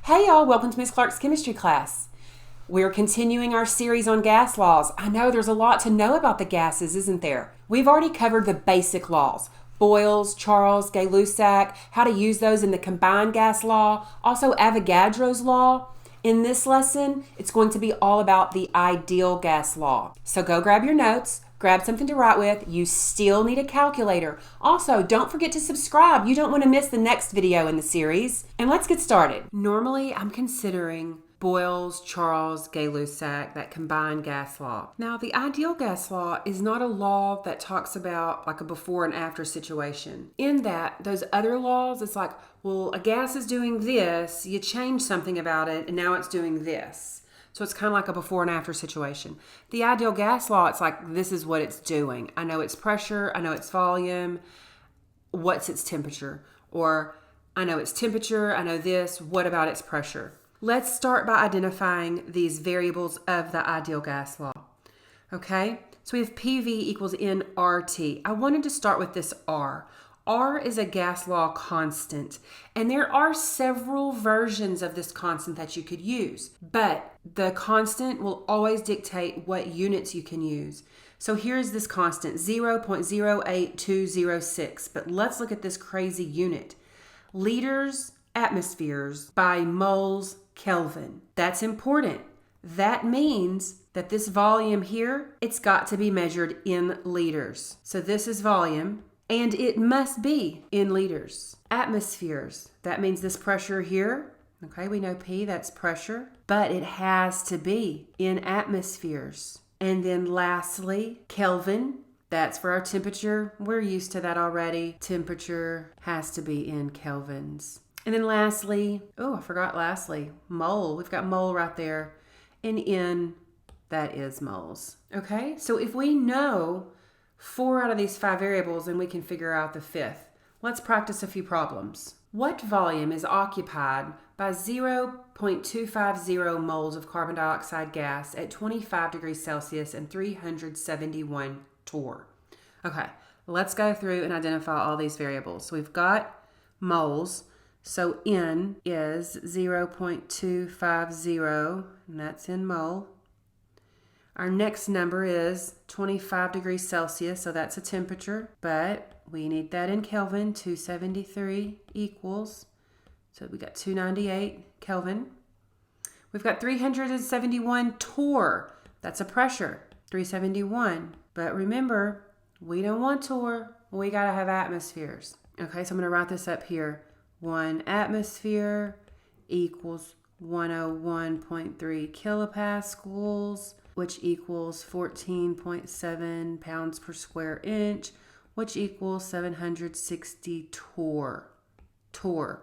Hey y'all, welcome to Miss Clarke's chemistry class. We're continuing our series on gas laws. I know there's a lot to know about the gases, isn't there? We've already covered the basic laws. Boyle's, Charles, Gay-Lussac, how to use those in the combined gas law, also AVOGADRO'S law. In this lesson, it's going to be all about the ideal gas law. So go grab your notes, grab something to write with. You still need a calculator. Also, don't forget to subscribe. You don't want to miss the next video in the series. And let's get started. Normally, I'm considering Boyle's, Charles, Gay-Lussac, that combined gas law. Now, the ideal gas law is not a law that talks about like a before and after situation. In that, those other laws, it's like, well, a gas is doing this, you change something about it, and now it's doing this. So it's kind of like a before and after situation. The ideal gas law, it's like, this is what it's doing. I know its pressure, I know its volume, what's its temperature? Or I know its temperature, I know this, what about its pressure? Let's start by identifying these variables of the ideal gas law. Okay, so we have PV equals nRT. I wanted to start with this R. R is a gas law constant, and there are several versions of this constant that you could use, but the constant will always dictate what units you can use. So here's this constant, 0.08206, but let's look at this crazy unit. Liters, atmospheres by moles, Kelvin. That's important. That means that this volume here, it's got to be measured in liters. So this is volume, and it must be in liters. Atmospheres, that means this pressure here, okay, we know P, that's pressure, but it has to be in atmospheres. And then lastly, Kelvin, that's for our temperature. We're used to that already. Temperature has to be in kelvins. And then lastly, mole. We've got mole right there. And N, that is moles. Okay, so if we know 4 out of these 5 variables, then we can figure out the 5th. Let's practice a few problems. What volume is occupied by 0.250 moles of carbon dioxide gas at 25 degrees Celsius and 371 torr? Okay, let's go through and identify all these variables. So we've got moles. So N is 0.250, and that's in mole. Our next number is 25 degrees Celsius, so that's a temperature, but we need that in Kelvin. 273 equals, so we got 298 Kelvin. We've got 371 torr, that's a pressure, 371. But remember, we don't want torr, we gotta have atmospheres. Okay, so I'm gonna write this up here. 1 atmosphere equals 101.3 kilopascals, which equals 14.7 pounds per square inch, which equals 760 torr. Torr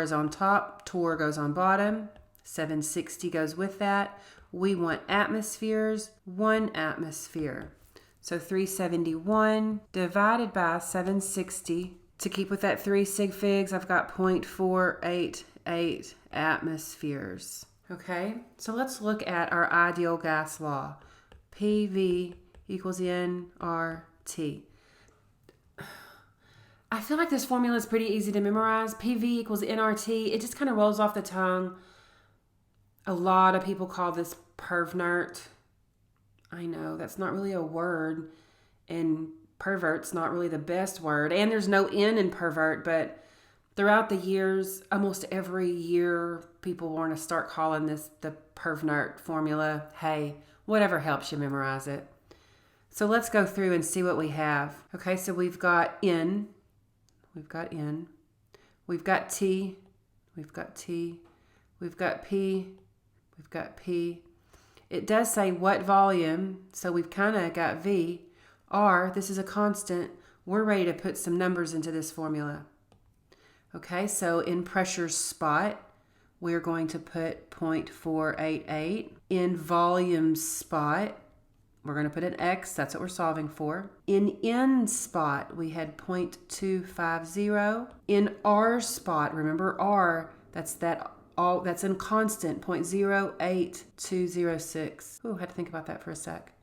is on top, torr goes on bottom, 760 goes with that. We want atmospheres, 1 atmosphere. So 371 divided by 760. To keep with that 3 sig figs, I've got 0.488 atmospheres. Okay, so let's look at our ideal gas law. PV equals nRT. I feel like this formula is pretty easy to memorize. PV equals nRT. It just kind of rolls off the tongue. A lot of people call this pervert. I know, that's not really a word, and pervert's not really the best word, and there's no N in pervert, but throughout the years, almost every year, people want to start calling this the pervert formula. Hey, whatever helps you memorize it. So let's go through and see what we have. Okay, so we've got N, we've got T, we've got T, we've got P, we've got P. It does say what volume, so we've kind of got V. R, this is a constant. We're ready to put some numbers into this formula. Okay, so in pressure spot, we're going to put 0.488. In volume spot, we're going to put an X. That's what we're solving for. In N spot, we had 0.250. In R spot, remember R, that's in constant, 0.08206. Ooh, I had to think about that for a sec.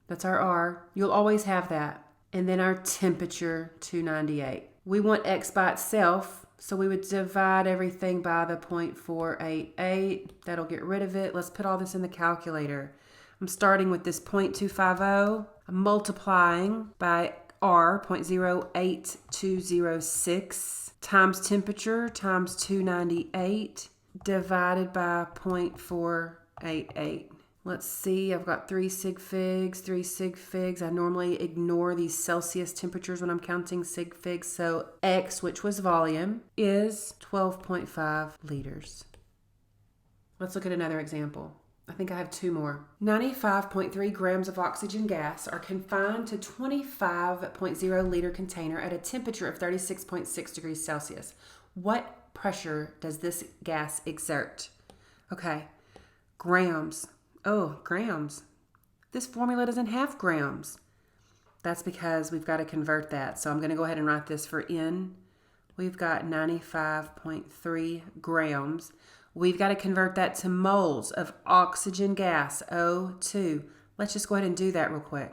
That's our R. You'll always have that. And then our temperature, 298. We want X by itself, So we would divide everything by the 0.488. That'll get rid of it. Let's put all this in the calculator. I'm starting with this 0.250. I'm multiplying by R, 0.08206, times temperature times 298, divided by 0.488. Let's see, I've got 3 sig figs. I normally ignore these Celsius temperatures when I'm counting sig figs. So X, which was volume, is 12.5 liters. Let's look at another example. I think I have 2 more. 95.3 grams of oxygen gas are confined to 25.0 liter container at a temperature of 36.6 degrees Celsius. What pressure does this gas exert? Okay, grams. Oh, grams. This formula doesn't have grams. That's because we've got to convert that. So I'm going to go ahead and write this for N. We've got 95.3 grams. We've got to convert that to moles of oxygen gas, O2. Let's just go ahead and do that real quick.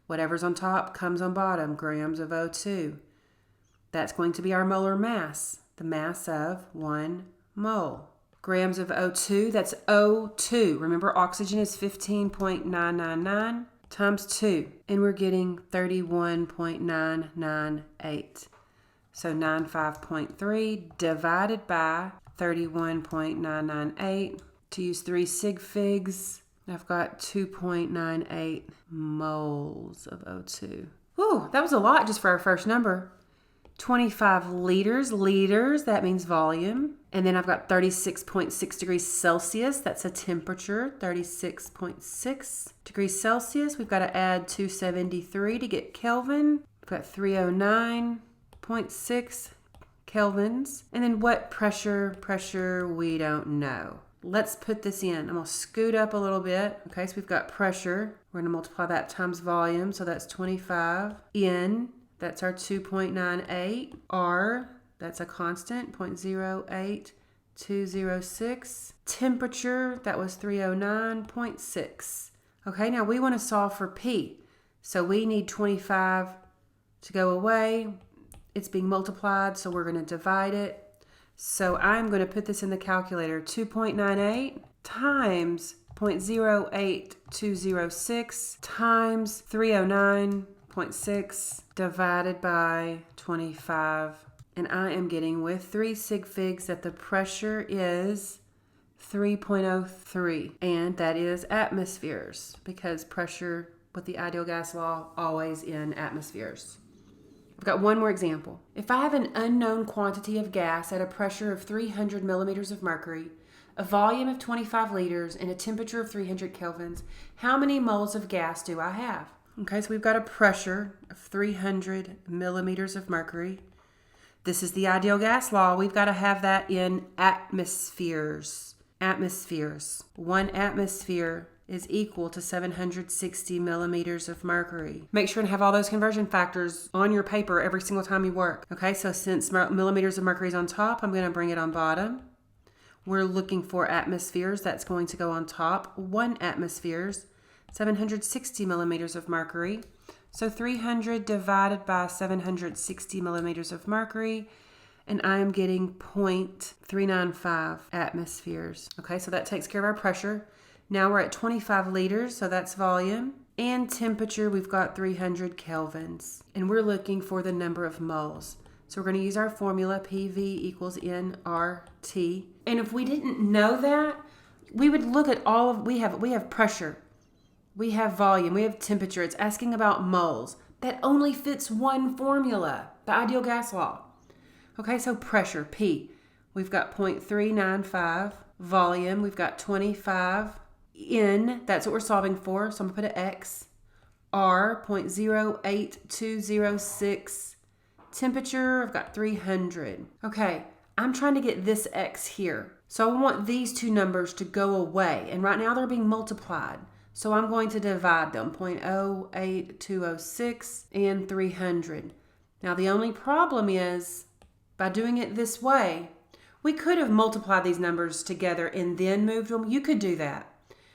Whatever's on top comes on bottom, grams of O2. That's going to be our molar mass, the mass of 1 mole. Grams of O2, that's O2. Remember, oxygen is 15.999 times 2, and we're getting 31.998. So 95.3 divided by 31.998. To use 3 sig figs, I've got 2.98 moles of O2. Whew, that was a lot just for our first number. 25 liters, that means volume. And then I've got 36.6 degrees Celsius, that's a temperature, 36.6 degrees Celsius. We've got to add 273 to get Kelvin. We've got 309.6 kelvins. And then what pressure, we don't know. Let's put this in. I'm going to scoot up a little bit. Okay, so we've got pressure. We're going to multiply that times volume, so that's 25. N, that's our 2.98. R, that's a constant, 0.08206. Temperature, that was 309.6. Okay, now we want to solve for P. So we need 25 to go away. It's being multiplied, so we're going to divide it. So I'm going to put this in the calculator. 2.98 times 0.08206 times 309.6 divided by 25. And I am getting with 3 sig figs that the pressure is 3.03. And that is atmospheres, because pressure with the ideal gas law always in atmospheres. I've got one more example. If I have an unknown quantity of gas at a pressure of 300 millimeters of mercury, a volume of 25 liters, and a temperature of 300 kelvins, how many moles of gas do I have? Okay, so we've got a pressure of 300 millimeters of mercury. This is the ideal gas law. We've got to have that in atmospheres. Atmospheres. 1 atmosphere is equal to 760 millimeters of mercury. Make sure and have all those conversion factors on your paper every single time you work. Okay, so since millimeters of mercury is on top, I'm going to bring it on bottom. We're looking for atmospheres. That's going to go on top. 1 atmospheres, 760 millimeters of mercury. So 300 divided by 760 millimeters of mercury, and I am getting 0.395 atmospheres. Okay, so that takes care of our pressure. Now we're at 25 liters, so that's volume. And temperature, we've got 300 kelvins. And we're looking for the number of moles. So we're going to use our formula, PV equals nRT. And if we didn't know that, we would look at all of, we have pressure, we have volume, we have temperature. It's asking about moles. That only fits one formula, the ideal gas law. Okay, so pressure, P, we've got 0.395. Volume, we've got 25. N, that's what we're solving for, so I'm going to put an X. R, 0.08206. Temperature, I've got 300. Okay, I'm trying to get this X here. So I want these two numbers to go away, and right now they're being multiplied. So I'm going to divide them, 0.08206 and 300. Now the only problem is, by doing it this way, we could have multiplied these numbers together and then moved them. You could do that.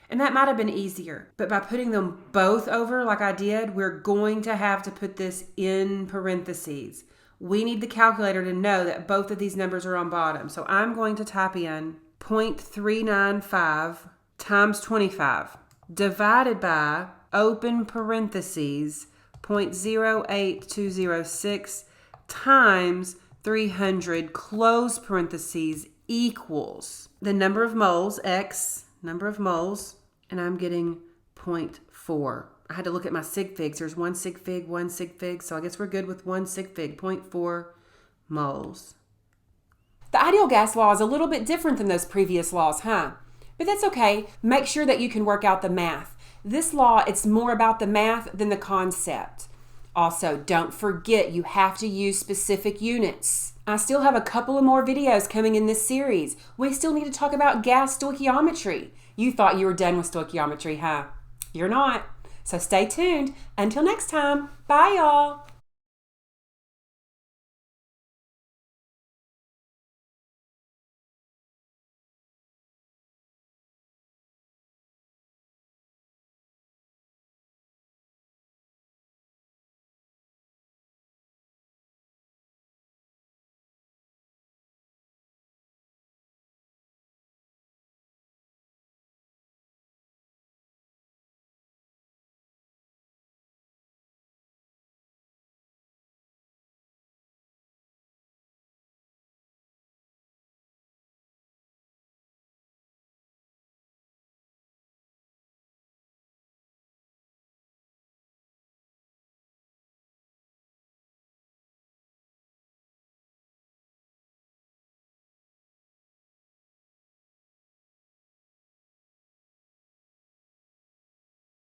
And that might have been easier. But by putting them both over like I did, we're going to have to put this in parentheses. we need the calculator to know that both of these numbers are on bottom. So I'm going to type in 0.395 times 25 divided by, open parentheses, 0.08206 times 300, close parentheses, equals the number of moles, X, number of moles, and I'm getting 0.4. I had to look at my sig figs. There's one sig fig, so I guess we're good with one sig fig, 0.4 moles. The ideal gas law is a little bit different than those previous laws, huh? But that's okay. Make sure that you can work out the math. This law, it's more about the math than the concept. Also, don't forget you have to use specific units. I still have a couple of more videos coming in this series. We still need to talk about gas stoichiometry. You thought you were done with stoichiometry, huh? You're not. So stay tuned. Until next time, bye y'all.